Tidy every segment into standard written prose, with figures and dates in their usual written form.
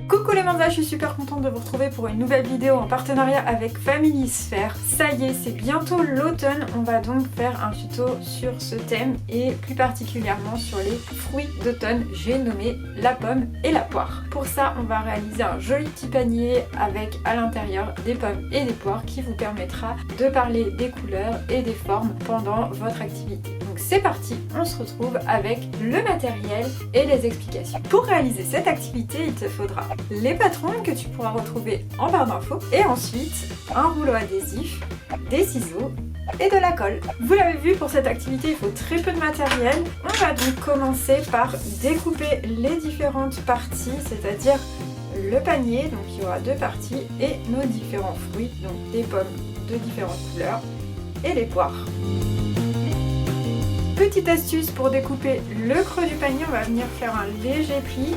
Coucou les manzas, je suis super contente de vous retrouver pour une nouvelle vidéo en partenariat avec Family Sphere. Ça y est, c'est bientôt l'automne, on va donc faire un tuto sur ce thème et plus particulièrement sur les fruits d'automne. J'ai nommé la pomme et la poire. Pour ça, on va réaliser un joli petit panier avec à l'intérieur des pommes et des poires qui vous permettra de parler des couleurs et des formes pendant votre activité. Donc c'est parti, on se retrouve avec le matériel et les explications. Pour réaliser cette activité, il te faudra les patrons que tu pourras retrouver en barre d'infos et ensuite un rouleau adhésif, des ciseaux et de la colle. Vous l'avez vu, pour cette activité il faut très peu de matériel. On va donc commencer par découper les différentes parties, c'est-à-dire le panier, donc il y aura deux parties, et nos différents fruits, donc des pommes de différentes couleurs et les poires. Petite astuce pour découper le creux du panier, on va venir faire un léger pli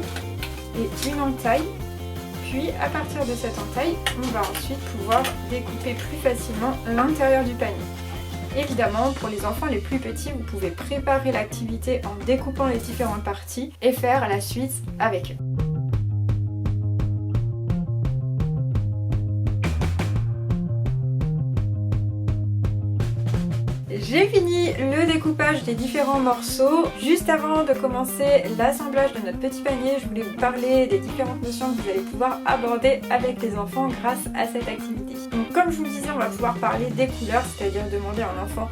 et une entaille. Puis à partir de cette entaille, on va ensuite pouvoir découper plus facilement l'intérieur du panier. Évidemment, pour les enfants les plus petits, vous pouvez préparer l'activité en découpant les différentes parties et faire la suite avec eux. J'ai fini le découpage des différents morceaux. Juste avant de commencer l'assemblage de notre petit panier, je voulais vous parler des différentes notions que vous allez pouvoir aborder avec les enfants grâce à cette activité. Donc comme je vous le disais, on va pouvoir parler des couleurs, c'est-à-dire demander à un enfant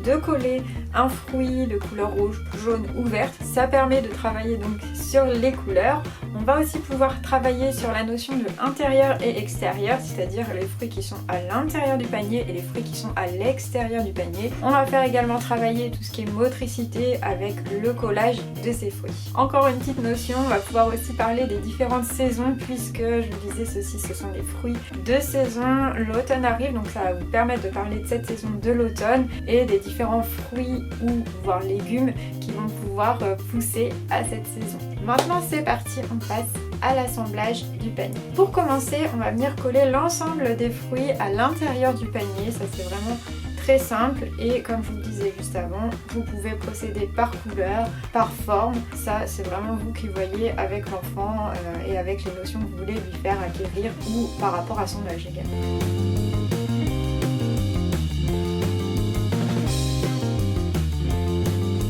de coller un fruit de couleur rouge, jaune ou verte. Ça permet de travailler donc sur les couleurs. On va aussi pouvoir travailler sur la notion de intérieur et extérieur, c'est-à-dire les fruits qui sont à l'intérieur du panier et les fruits qui sont à l'extérieur du panier. On va faire également travailler tout ce qui est motricité avec le collage de ces fruits. Encore une petite notion, on va pouvoir aussi parler des différentes saisons, puisque je vous disais ceci, ce sont des fruits de saison. L'automne arrive, donc ça va vous permettre de parler de cette saison de l'automne et des différents fruits ou voire légumes qui vont pouvoir pousser à cette saison. Maintenant c'est parti, on passe à l'assemblage du panier. Pour commencer, on va venir coller l'ensemble des fruits à l'intérieur du panier. Ça c'est vraiment très simple et comme je vous le disais juste avant, vous pouvez procéder par couleur, par forme. Ça c'est vraiment vous qui voyez avec l'enfant et avec les notions que vous voulez lui faire acquérir ou par rapport à son âge également.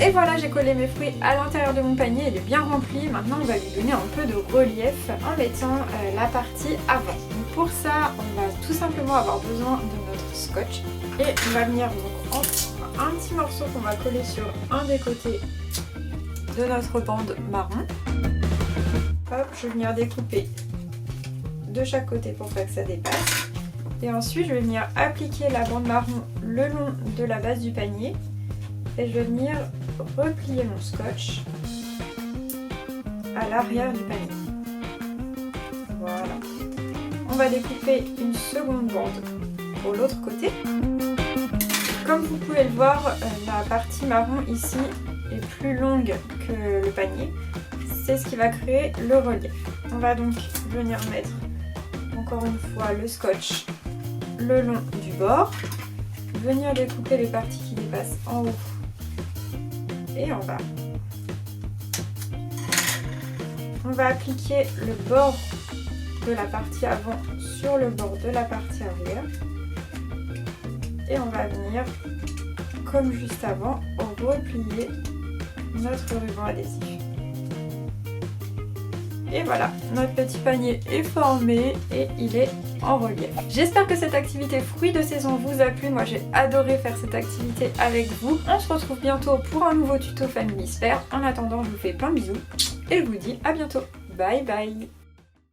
Et voilà, j'ai collé mes fruits à l'intérieur de mon panier, il est bien rempli. Maintenant on va lui donner un peu de relief en mettant la partie avant. Donc pour ça, on va tout simplement avoir besoin de notre scotch. Et on va venir donc prendre un petit morceau qu'on va coller sur un des côtés de notre bande marron. Hop, je vais venir découper de chaque côté pour pas que ça dépasse. Et ensuite je vais venir appliquer la bande marron le long de la base du panier. Et je vais venir replier mon scotch à l'arrière du panier. Voilà. On va découper une seconde bande pour l'autre côté. Comme vous pouvez le voir, la partie marron ici est plus longue que le panier. C'est ce qui va créer le relief. On va donc venir mettre encore une fois le scotch le long du bord. Venir découper les parties qui dépassent en haut et en bas. On va appliquer le bord de la partie avant sur le bord de la partie arrière et on va venir, comme juste avant, replier notre ruban adhésif. Et voilà, notre petit panier est formé et il est en relief. J'espère que cette activité fruits de saison vous a plu. Moi j'ai adoré faire cette activité avec vous. On se retrouve bientôt pour un nouveau tuto Family Sphere. En attendant, je vous fais plein de bisous et je vous dis à bientôt. Bye bye.